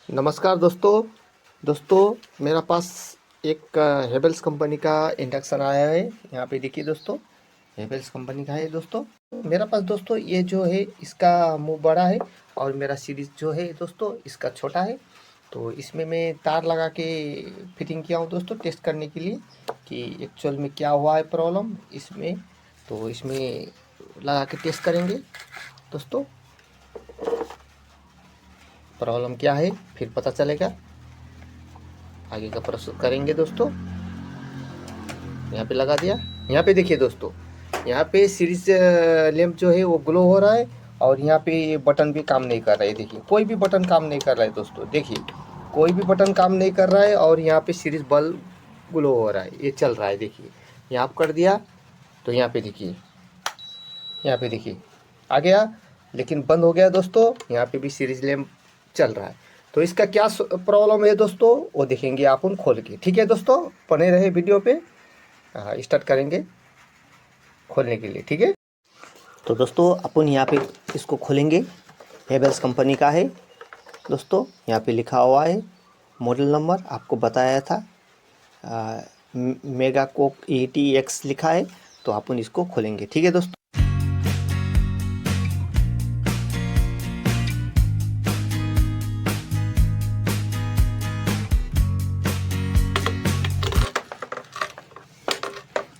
नमस्कार दोस्तों। मेरा पास एक हेवेल्स कंपनी का इंडक्शन आया है। यहाँ पे देखिए दोस्तों, हेवेल्स कंपनी का है दोस्तों। मेरा पास दोस्तों ये जो है इसका मुंह बड़ा है और मेरा सीरीज जो है दोस्तों इसका छोटा है। तो इसमें मैं तार लगा के फिटिंग किया हूँ दोस्तों, टेस्ट करने के लिए कि एक्चुअल में क्या हुआ है प्रॉब्लम इसमें। तो इसमें लगा के टेस्ट करेंगे दोस्तों, प्रॉब्लम क्या है फिर पता चलेगा। आगे का प्रोसेस करेंगे दोस्तों। यहाँ पे लगा दिया। यहाँ पे देखिए दोस्तों, यहाँ पे सीरीज लैंप जो है वो ग्लो हो रहा है और यहाँ पे ये बटन भी काम नहीं कर रहा है। देखिए कोई भी बटन काम नहीं कर रहा है दोस्तों, देखिए कोई भी बटन काम नहीं कर रहा है और यहाँ पे सीरीज बल्ब ग्लो हो रहा है, ये चल रहा है। देखिए यहाँ आप कर दिया तो यहाँ पे देखिए, यहाँ पे देखिए आ गया, लेकिन बंद हो गया दोस्तों। यहाँ पे भी सीरीज लैंप चल रहा है। तो इसका क्या प्रॉब्लम है दोस्तों वो देखेंगे अपन खोल के। ठीक है दोस्तों, बने रहे वीडियो पे। स्टार्ट करेंगे खोलने के लिए, ठीक है। तो दोस्तों अपन यहाँ पे इसको खोलेंगे। हेवेल्स कंपनी का है दोस्तों, यहाँ पे लिखा हुआ है मॉडल नंबर, आपको बताया था मेगा कोक ETX लिखा है। तो अपन इसको खोलेंगे, ठीक है दोस्तों।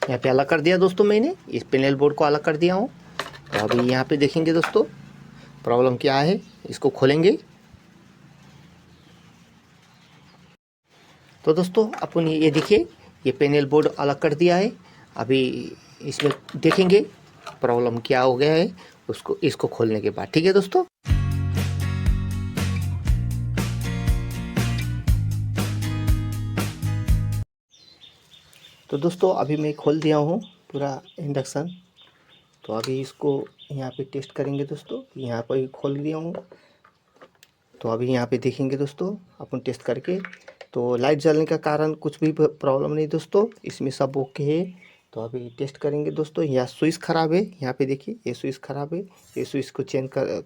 यहाँ पे अलग कर दिया दोस्तों, मैंने इस पैनल बोर्ड को अलग कर दिया हूँ। तो अभी यहाँ पे देखेंगे दोस्तों प्रॉब्लम क्या है, इसको खोलेंगे। तो दोस्तों अपन ये देखिए, ये पैनल बोर्ड अलग कर दिया है। अभी इसमें देखेंगे प्रॉब्लम क्या हो गया है उसको, इसको खोलने के बाद, ठीक है दोस्तों। तो दोस्तों अभी मैं खोल दिया हूँ पूरा इंडक्शन। तो अभी इसको यहाँ पे टेस्ट करेंगे दोस्तों, यहाँ पर खोल दिया हूँ। तो अभी यहाँ पे देखेंगे दोस्तों अपन टेस्ट करके। तो लाइट जलने का कारण कुछ भी प्रॉब्लम नहीं दोस्तों, इसमें सब ओके है। तो अभी टेस्ट करेंगे दोस्तों। यहाँ स्विच ख़राब है, यहाँ पे देखिए ये स्विच ख़राब है, ये स्विच को चेंज कर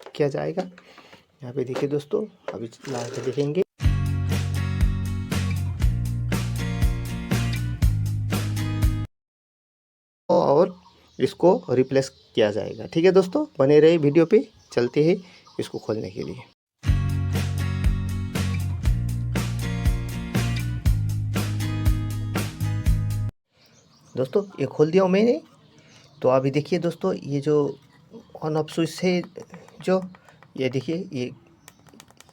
किया जाएगा। यहाँ पे देखिए दोस्तों, अभी ला के देखेंगे। और इसको रिप्लेस किया जाएगा, ठीक है दोस्तों। बने रहे वीडियो पे, चलते हैं इसको खोलने के लिए। दोस्तों ये खोल दिया हूँ मैंने। तो अभी देखिए दोस्तों, ये जो ऑन ऑफ स्विच है जो, ये देखिए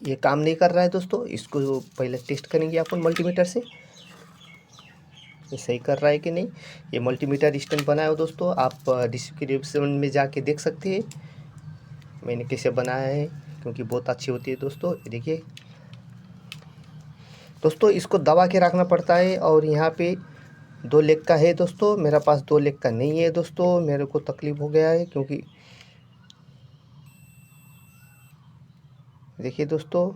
ये काम नहीं कर रहा है दोस्तों। इसको पहले टेस्ट करेंगे अपन मल्टीमीटर से, ये सही कर रहा है कि नहीं। ये मल्टीमीटर स्टैंड बनाया हो दोस्तों, आप डिस्क्रिप्शन में जाके देख सकते हैं मैंने कैसे बनाया है, क्योंकि बहुत अच्छी होती है दोस्तों। ये देखिए दोस्तों, इसको दबा के रखना पड़ता है। और यहाँ पे 2 लेग का है दोस्तों, मेरा पास 2 लेग का नहीं है दोस्तों, मेरे को तकलीफ हो गया है। क्योंकि देखिए दोस्तों,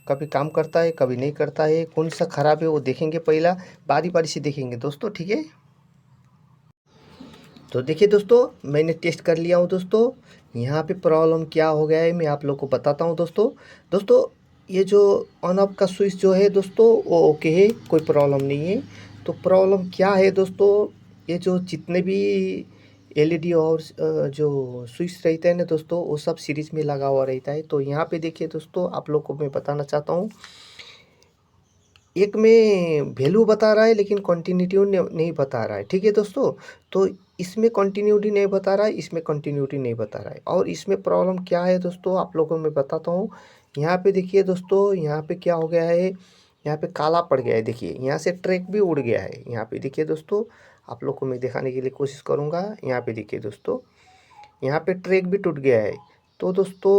कभी काम करता है कभी नहीं करता है, कौन सा ख़राब है वो देखेंगे, पहला बारी बारी से देखेंगे दोस्तों, ठीक है। तो देखिए दोस्तों, मैंने टेस्ट कर लिया हूँ दोस्तों। यहाँ पे प्रॉब्लम क्या हो गया है मैं आप लोग को बताता हूँ दोस्तों। दोस्तों ये जो ऑन ऑफ का स्विच जो है दोस्तों वो ओके है, कोई प्रॉब्लम नहीं है। तो प्रॉब्लम क्या है दोस्तों, ये जो जितने भी LED और जो स्विच रहता है ना दोस्तों, वो सब सीरीज में लगा हुआ रहता है। तो यहाँ पे देखिए दोस्तों, आप लोग को मैं बताना चाहता हूँ, एक में वैल्यू बता रहा है लेकिन कंटिन्यूटी नहीं बता रहा है, ठीक है दोस्तों। तो इसमें कंटिन्यूटी नहीं बता रहा है, इसमें कंटिन्यूटी नहीं बता रहा है। और इसमें प्रॉब्लम क्या है दोस्तों आप लोगों को मैं बताता हूँ। यहाँ पे देखिए दोस्तों, यहाँ पे क्या हो गया है, यहाँ पे काला पड़ गया है। देखिए यहाँ से ट्रैक भी उड़ गया है। यहाँ पे देखिए दोस्तों, आप लोग को मैं दिखाने के लिए कोशिश करूँगा। यहाँ पे देखिए दोस्तों, यहाँ पे ट्रैक भी टूट गया है। तो दोस्तों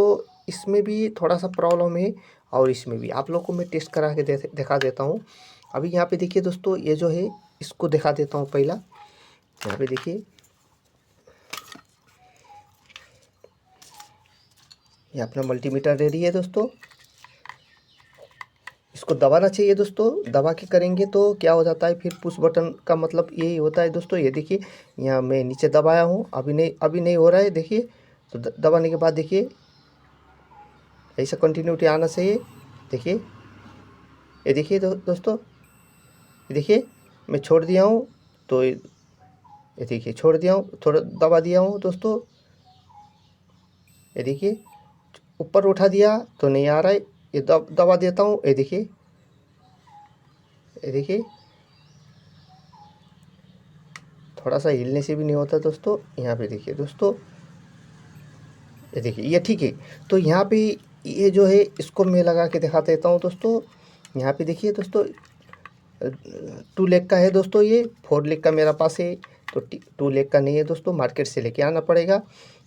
इसमें भी थोड़ा सा प्रॉब्लम है और इसमें भी। आप लोग को मैं टेस्ट करा के दिखा देता हूँ। अभी यहाँ पे देखिए दोस्तों, ये जो है इसको दिखा देता हूँ पहला। यहाँ पे देखिए, ये अपना मल्टीमीटर रेडी है दोस्तों। इसको दबाना चाहिए दोस्तों, दबा के करेंगे तो क्या हो जाता है फिर पुश बटन का मतलब यही होता है दोस्तों। ये देखिए यहाँ मैं नीचे दबाया हूँ, अभी नहीं हो रहा है। देखिए तो दबाने के बाद देखिए ऐसा कंटिन्यूटी आना चाहिए। देखिए ये देखिए दोस्तों, ये देखिए मैं छोड़ दिया हूँ, तो ये देखिए छोड़ दिया हूँ, थोड़ा दबा दिया हूँ दोस्तों। ये देखिए ऊपर उठा दिया तो नहीं आ रहा है, ये दबा देता हूँ। ये देखिए, ये देखिए थोड़ा सा हिलने से भी नहीं होता दोस्तों। यहाँ पे देखिए दोस्तों, ये देखिए ये ठीक है। तो यहाँ पे ये जो है इसको मैं लगा के दिखा देता हूँ दोस्तों। यहाँ पे देखिए दोस्तों, 2 लेग का है दोस्तों, ये 4 लेग का मेरा पास है। तो 2 लेग का नहीं है दोस्तों, मार्केट से लेके आना पड़ेगा,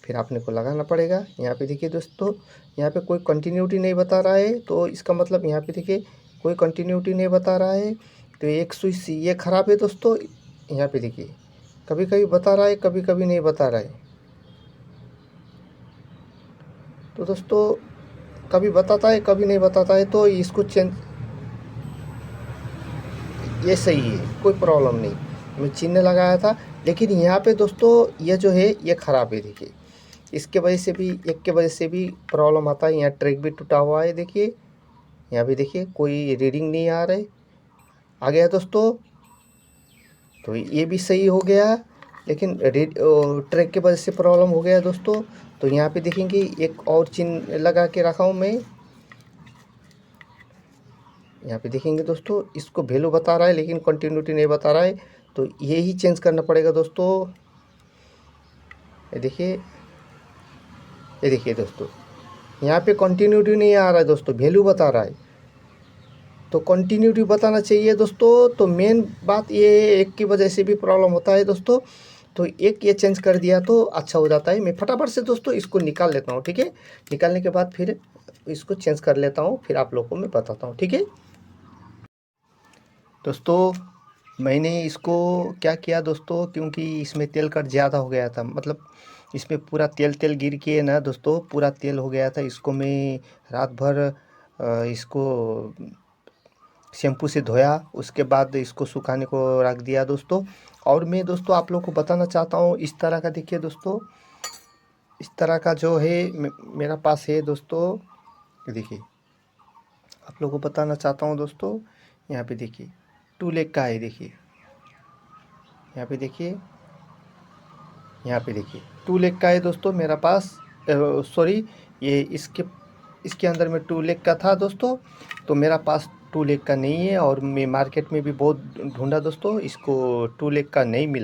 फिर आपने को लगाना पड़ेगा। यहाँ पे देखिए दोस्तों, यहाँ पे कोई कंटिन्यूटी नहीं बता रहा है, तो इसका मतलब यहाँ पे देखिए कोई कंटिन्यूटी नहीं बता रहा है। तो एक स्विच ये ख़राब है दोस्तों। यहाँ पे देखिए कभी कभी बता रहा है, कभी कभी नहीं बता रहा है। तो दोस्तों कभी बताता है, कभी नहीं बताता है, तो इसको चेंज, ये सही है, कोई प्रॉब्लम नहीं। मैं चिन्ह लगाया था, लेकिन यहाँ पे दोस्तों ये जो है ये ख़राब है। देखिए इसके वजह से भी, एक के वजह से भी प्रॉब्लम आता है। यहाँ ट्रैक भी टूटा हुआ है, देखिए यहाँ भी देखिए कोई रीडिंग नहीं आ रही, आ गया दोस्तों। तो ये भी सही हो गया, लेकिन ट्रैक के वजह से प्रॉब्लम हो गया दोस्तों। तो यहाँ पे देखेंगे एक और चिन्ह लगा के रखा हूँ मैं, यहाँ पे देखेंगे दोस्तों, इसको वैल्यू बता रहा है लेकिन कंटिन्यूटी नहीं बता रहा है, तो ये ही चेंज करना पड़ेगा दोस्तों। ये देखिए, ये देखिए दोस्तों, यहाँ पे कंटिन्यूटी नहीं आ रहा है दोस्तों, वैल्यू बता रहा है। तो कंटिन्यूटी बताना चाहिए दोस्तों। तो मेन बात ये एक की वजह से भी प्रॉब्लम होता है दोस्तों। तो एक ये चेंज कर दिया तो अच्छा हो जाता है। मैं फटाफट से दोस्तों इसको निकाल लेता हूँ, ठीक है। निकालने के बाद फिर इसको चेंज कर लेता हूँ, फिर आप लोगों को मैं बताता हूँ, ठीक है दोस्तों। मैंने इसको क्या किया दोस्तों, क्योंकि इसमें तेल कट ज़्यादा हो गया था, मतलब इसमें पूरा तेल तेल गिर के ना दोस्तों, पूरा तेल हो गया था। इसको मैं रात भर इसको शैम्पू से धोया, उसके बाद इसको सुखाने को रख दिया दोस्तों। और मैं दोस्तों आप लोग को बताना चाहता हूँ, इस तरह का देखिए दोस्तों, इस तरह का जो है मेरा पास है दोस्तों। देखिए आप लोग को बताना चाहता हूँ दोस्तों, यहाँ पे देखिए 2 लेग का है। देखिए यहाँ पे देखिए, यहाँ पे देखिए 2 लेग का है दोस्तों मेरा पास। सॉरी, ये इसके अंदर में 2 लेग का था दोस्तों, तो मेरा पास 2 लेग का नहीं है। और मैं मार्केट में भी बहुत ढूंढा दोस्तों, इसको 2 लेग का नहीं मिला।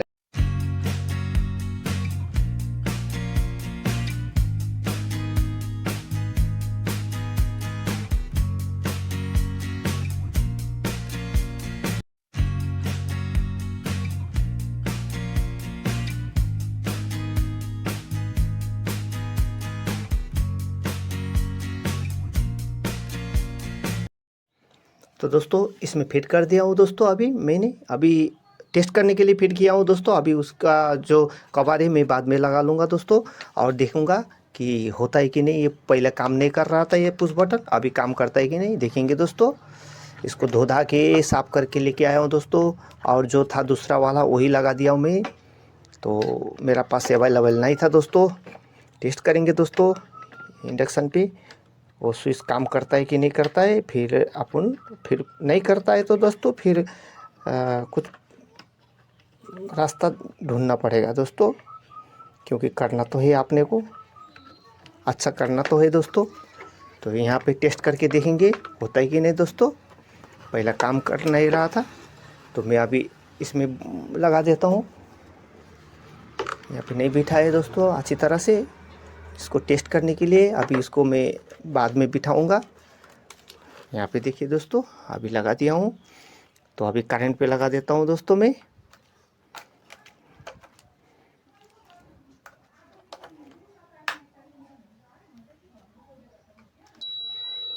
तो दोस्तों इसमें फिट कर दिया हूँ दोस्तों। अभी टेस्ट करने के लिए फिट किया हूँ दोस्तों। अभी उसका जो कवर है मैं बाद में लगा लूँगा दोस्तों, और देखूँगा कि होता है कि नहीं। ये पहले काम नहीं कर रहा था ये पुश बटन, अभी काम करता है कि नहीं, देखेंगे दोस्तों। इसको धो धा के साफ़ करके लेके आया हूँ दोस्तों, और जो था दूसरा वाला वही लगा दिया हूँ मैं। तो मेरा पास अवेलेबल नहीं था दोस्तों। टेस्ट करेंगे दोस्तों इंडक्शन पे, वो स्विच काम करता है कि नहीं करता है। फिर नहीं करता है तो दोस्तों फिर कुछ रास्ता ढूंढना पड़ेगा दोस्तों, क्योंकि करना तो है आपने को, अच्छा करना तो है दोस्तों। तो यहाँ पे टेस्ट करके देखेंगे होता है कि नहीं दोस्तों। पहला काम कर नहीं रहा था, तो मैं अभी इसमें लगा देता हूँ। यहाँ पे नहीं बिठा है दोस्तों अच्छी तरह से, इसको टेस्ट करने के लिए। अभी इसको मैं बाद में बिठाऊंगा। यहाँ पे देखिए दोस्तों, अभी लगा दिया हूँ। तो अभी करंट पे लगा देता हूँ दोस्तों मैं।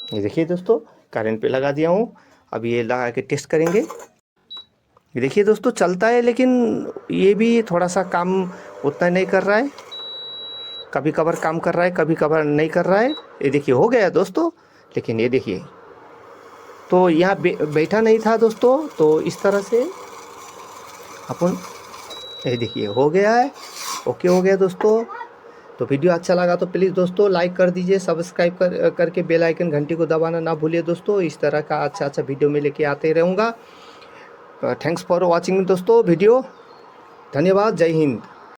ये देखिए दोस्तों, करंट पे लगा दिया हूँ। अभी ये लगा के टेस्ट करेंगे। ये देखिए दोस्तों चलता है, लेकिन ये भी थोड़ा सा काम उतना नहीं कर रहा है। कभी कभार काम कर रहा है, कभी कभार नहीं कर रहा है। ये देखिए हो गया दोस्तों, लेकिन ये देखिए तो यहाँ बैठा नहीं था दोस्तों। तो इस तरह से अपन, ये देखिए हो गया है, ओके हो गया दोस्तों। तो वीडियो अच्छा लगा तो प्लीज़ दोस्तों लाइक कर दीजिए, सब्सक्राइब करके बेल आइकन घंटी को दबाना ना भूलिए दोस्तों। इस तरह का अच्छा वीडियो में लेके आते रहूँगा। थैंक्स फॉर वॉचिंग दोस्तों वीडियो। धन्यवाद। जय हिंद।